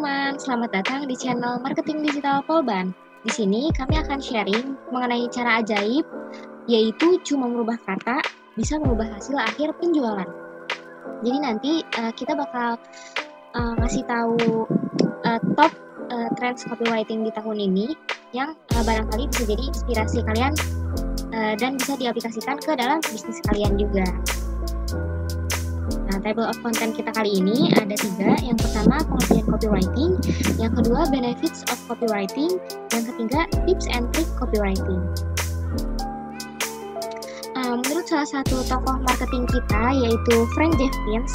teman-teman, selamat datang di channel Marketing Digital Polban. Di sini kami akan sharing mengenai cara ajaib, yaitu cuma merubah kata bisa merubah hasil akhir penjualan. Jadi nanti kita bakal ngasih tahu top trends copywriting di tahun ini yang barangkali bisa jadi inspirasi kalian dan bisa diaplikasikan ke dalam bisnis kalian juga. Nah, table of content kita kali ini ada 3. Yang pertama, pengertian copywriting. Yang kedua, benefits of copywriting. Yang ketiga, tips and trick copywriting. Menurut salah satu tokoh marketing kita, yaitu Frank Jenkins,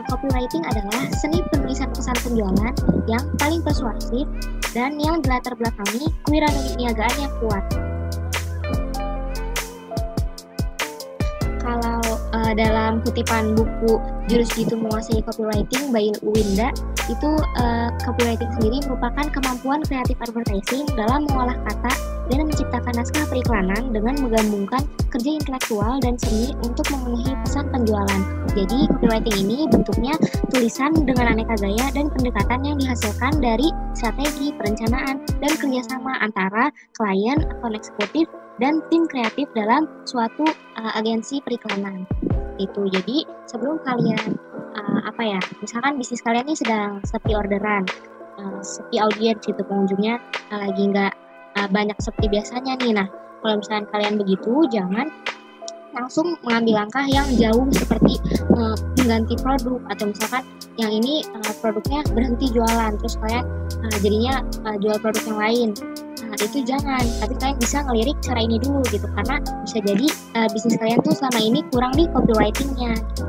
copywriting adalah seni penulisan pesan penjualan yang paling persuasif dan yang dilatar belakangi kewirausahaan yang kuat. Kalau dalam kutipan buku Jurus Jitu Menguasai Copywriting by Winda, itu copywriting sendiri merupakan kemampuan kreatif advertising dalam mengolah kata dan menciptakan naskah periklanan dengan menggabungkan kerja intelektual dan seni untuk memenuhi pesan penjualan. Jadi copywriting ini bentuknya tulisan dengan aneka gaya dan pendekatan yang dihasilkan dari strategi, perencanaan, dan kerjasama antara klien, akun eksekutif, dan tim kreatif dalam suatu agensi periklanan. Itu jadi sebelum kalian misalkan bisnis kalian ini sedang sepi orderan, sepi audiens gitu, pengunjungnya lagi nggak banyak seperti biasanya nih. Nah, kalau misalkan kalian begitu, jangan langsung mengambil langkah yang jauh seperti mengganti produk, atau misalkan yang ini produknya berhenti jualan terus kalian jadinya jual produk yang lain. Nah, itu jangan, tapi kalian bisa ngelirik cara ini dulu gitu, karena bisa jadi bisnis kalian tuh selama ini kurang di copywritingnya gitu.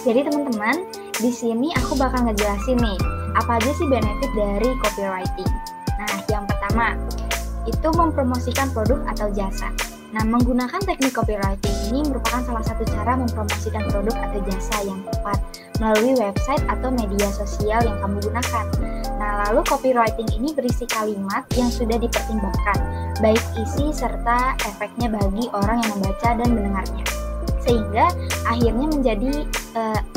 Jadi teman-teman, di sini aku bakal ngejelasin nih, apa aja sih benefit dari copywriting. Nah, yang pertama, itu mempromosikan produk atau jasa. Nah, menggunakan teknik copywriting ini merupakan salah satu cara mempromosikan produk atau jasa yang tepat melalui website atau media sosial yang kamu gunakan. Nah, lalu copywriting ini berisi kalimat yang sudah dipertimbangkan, baik isi serta efeknya bagi orang yang membaca dan mendengarnya, sehingga akhirnya menjadi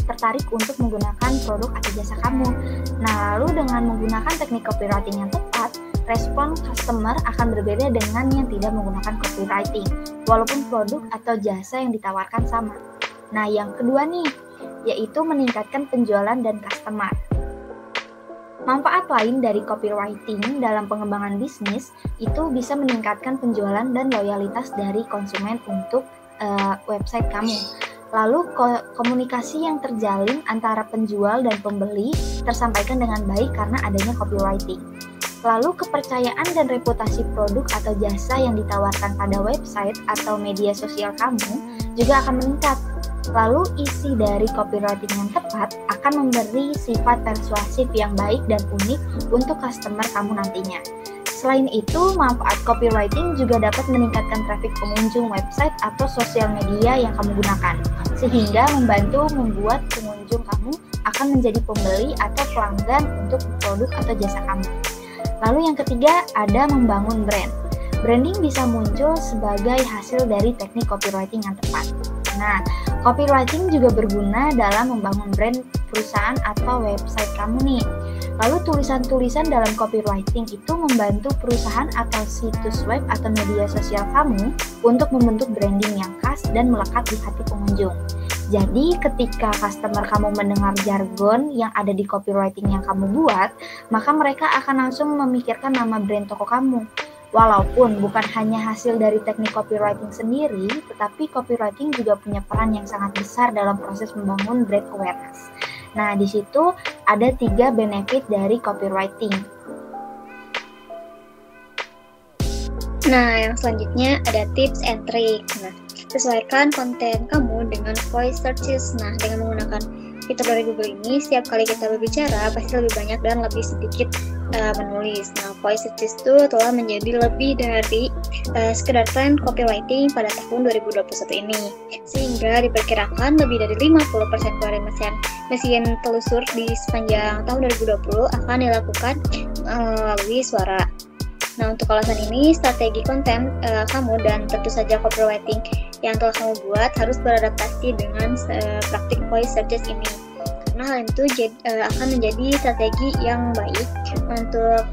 tertarik untuk menggunakan produk atau jasa kamu. Nah, lalu dengan menggunakan teknik copywriting yang tepat, respon customer akan berbeda dengan yang tidak menggunakan copywriting, walaupun produk atau jasa yang ditawarkan sama. Nah, yang kedua nih, yaitu meningkatkan penjualan dan customer. Manfaat lain dari copywriting dalam pengembangan bisnis itu bisa meningkatkan penjualan dan loyalitas dari konsumen untuk website kamu. Lalu komunikasi yang terjalin antara penjual dan pembeli tersampaikan dengan baik karena adanya copywriting. Lalu kepercayaan dan reputasi produk atau jasa yang ditawarkan pada website atau media sosial kamu juga akan meningkat. Lalu isi dari copywriting yang tepat akan memberi sifat persuasif yang baik dan unik untuk customer kamu nantinya. Selain itu, manfaat copywriting juga dapat meningkatkan traffic pengunjung website atau sosial media yang kamu gunakan, sehingga membantu membuat pengunjung kamu akan menjadi pembeli atau pelanggan untuk produk atau jasa kamu. Lalu yang ketiga, ada membangun brand. Branding bisa muncul sebagai hasil dari teknik copywriting yang tepat. Nah, copywriting juga berguna dalam membangun brand perusahaan atau website kamu nih. Lalu tulisan-tulisan dalam copywriting itu membantu perusahaan atau situs web atau media sosial kamu untuk membentuk branding yang khas dan melekat di hati pengunjung. Jadi ketika customer kamu mendengar jargon yang ada di copywriting yang kamu buat, maka mereka akan langsung memikirkan nama brand toko kamu. Walaupun bukan hanya hasil dari teknik copywriting sendiri, tetapi copywriting juga punya peran yang sangat besar dalam proses membangun brand awareness. Nah, di situ ada 3 benefit dari copywriting. Nah, yang selanjutnya ada tips and trick. Nah, sesuaikan konten kamu dengan voice searches. Nah, dengan menggunakan fitur dari Google ini, setiap kali kita berbicara pasti lebih banyak dan lebih sedikit menulis. Nah, voice searches itu telah menjadi lebih dari sekedar tren copywriting pada tahun 2021 ini, sehingga diperkirakan lebih dari 50% dari mesin telusur di sepanjang tahun 2020 akan dilakukan melalui suara. Nah, untuk alasan ini, strategi konten kamu dan tentu saja copywriting yang telah kamu buat harus beradaptasi dengan praktik voice searches ini. karena hal itu akan menjadi strategi yang baik untuk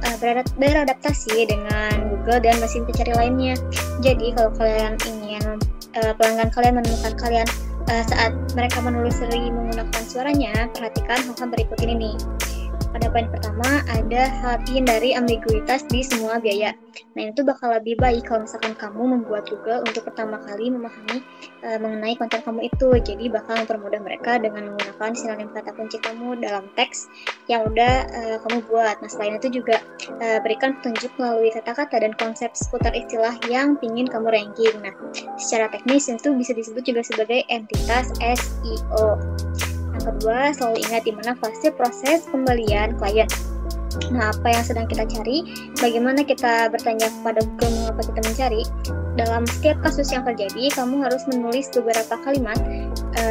beradaptasi dengan Google dan mesin pencari lainnya. Jadi kalau kalian ingin pelanggan kalian menemukan kalian saat mereka menelusuri menggunakan suaranya, perhatikan hal-hal berikut ini nih. Pada poin pertama, ada hindari ambiguitas di semua biaya. Nah, itu bakal lebih baik kalau misalkan kamu membuat Google untuk pertama kali memahami mengenai konten kamu itu. Jadi bakal mempermudah mereka dengan menggunakan sinonim kata kunci kamu dalam teks yang udah kamu buat. Nah, selain itu juga berikan petunjuk melalui kata-kata dan konsep seputar istilah yang ingin kamu ranking. Nah, secara teknis itu bisa disebut juga sebagai entitas SEO. Yang kedua, selalu ingat di mana fase proses pembelian klien. Nah, apa yang sedang kita cari? Bagaimana kita bertanya kepada Google mengapa kita mencari? Dalam setiap kasus yang terjadi, kamu harus menulis beberapa kalimat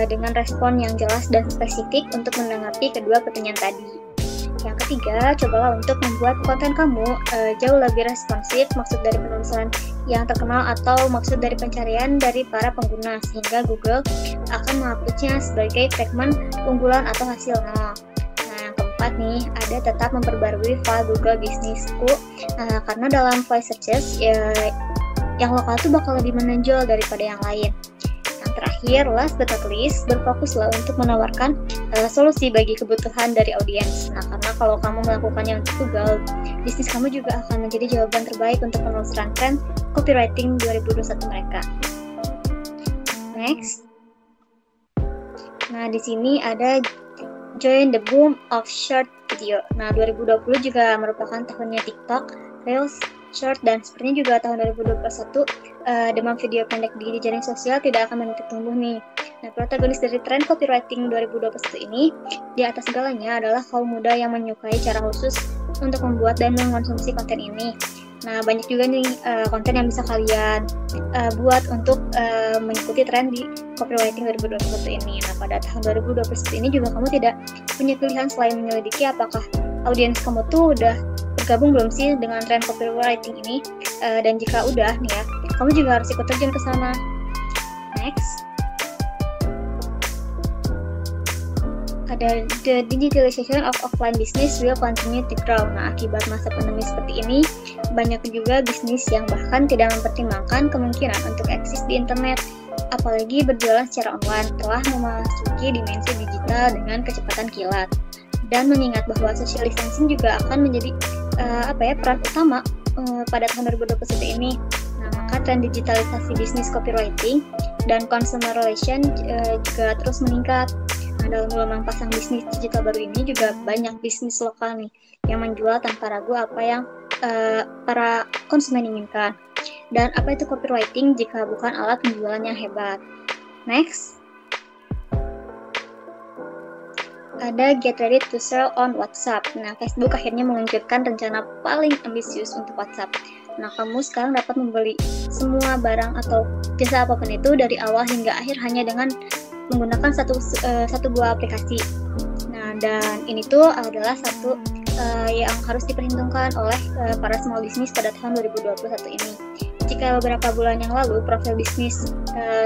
dengan respon yang jelas dan spesifik untuk menanggapi kedua pertanyaan tadi. Yang ketiga, cobalah untuk membuat konten kamu jauh lebih responsif, maksud dari penulisan yang terkenal atau maksud dari pencarian dari para pengguna, sehingga Google akan menguploadnya sebagai fragmen unggulan atau hasil nol. Nah, yang keempat nih, ada tetap memperbarui file Google Businessku, karena dalam voice searches yang lokal tuh bakal lebih menonjol daripada yang lain. Yang terakhir, last but not least, berfokuslah untuk menawarkan solusi bagi kebutuhan dari audiens. Nah, karena kalau kamu melakukannya untuk Google, bisnis kamu juga akan menjadi jawaban terbaik untuk penelusuran tren copywriting 2021 mereka. Next. Nah, di sini ada join the boom of short video. Nah, 2020 juga merupakan tahunnya TikTok, Reels, Short, dan sepertinya juga tahun 2021 demam video pendek di jaring sosial tidak akan menititik tumbuh nih. Nah, protagonis dari tren copywriting 2021 ini di atas segalanya adalah kaum muda yang menyukai cara khusus untuk membuat dan mengkonsumsi konten ini. Nah, banyak juga nih konten yang bisa kalian buat untuk mengikuti tren di copywriting 2021 ini. Nah, pada tahun 2021 ini juga kamu tidak punya pilihan selain menyelidiki apakah audiens kamu tuh udah bergabung belum sih dengan tren copywriting ini, dan jika udah nih ya, kamu juga harus ikut terjun ke sana. Next. Ada the digitalization of offline business will continue to grow. Nah, akibat masa pandemi seperti ini, banyak juga bisnis yang bahkan tidak mempertimbangkan kemungkinan untuk eksis di internet, apalagi berjualan secara online, telah memasuki dimensi digital dengan kecepatan kilat. Dan mengingat bahwa social distancing juga akan menjadi peran utama pada tahun 2021 ini. Nah, maka tren digitalisasi bisnis copywriting dan consumer relation juga terus meningkat. Nah, dalam gelombang pasang bisnis digital baru ini juga banyak bisnis lokal nih yang menjual tanpa ragu apa yang para konsumen inginkan. Dan apa itu copywriting jika bukan alat penjualan yang hebat? Next. Ada get ready to sell on WhatsApp. Nah, Facebook akhirnya meluncurkan rencana paling ambisius untuk WhatsApp. Nah, kamu sekarang dapat membeli semua barang atau jasa apapun itu dari awal hingga akhir hanya dengan menggunakan satu buah aplikasi. Nah, dan ini tuh adalah satu yang harus diperhitungkan oleh para small business pada tahun 2021 ini. Jika beberapa bulan yang lalu profil bisnis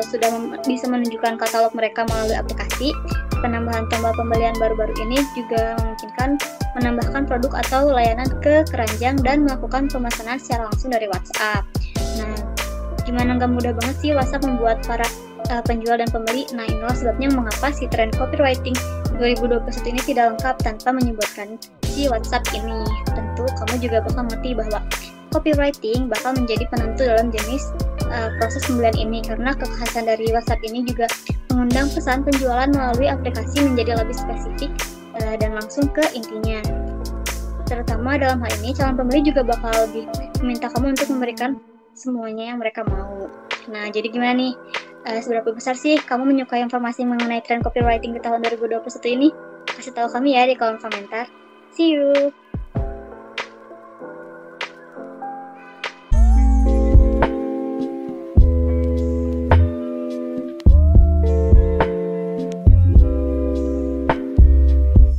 sudah bisa menunjukkan katalog mereka melalui aplikasi, penambahan tombol pembelian baru-baru ini juga memungkinkan menambahkan produk atau layanan ke keranjang dan melakukan pemesanan secara langsung dari WhatsApp. Nah, gimana nggak mudah banget sih WhatsApp membuat para penjual dan pembeli? Nah, inilah sebabnya mengapa si tren copywriting 2021 ini tidak lengkap tanpa menyebutkan si WhatsApp ini. Tentu kamu juga bakal ngerti bahwa copywriting bakal menjadi penentu dalam jenis proses pembelian ini, karena kekhasan dari WhatsApp ini juga mengundang pesan penjualan melalui aplikasi menjadi lebih spesifik dan langsung ke intinya. Terutama dalam hal ini, calon pembeli juga bakal lebih meminta kamu untuk memberikan semuanya yang mereka mau. Nah, jadi gimana nih? Seberapa besar sih kamu menyukai informasi mengenai tren copywriting di tahun 2021 ini? Kasih tahu kami ya di kolom komentar. See you!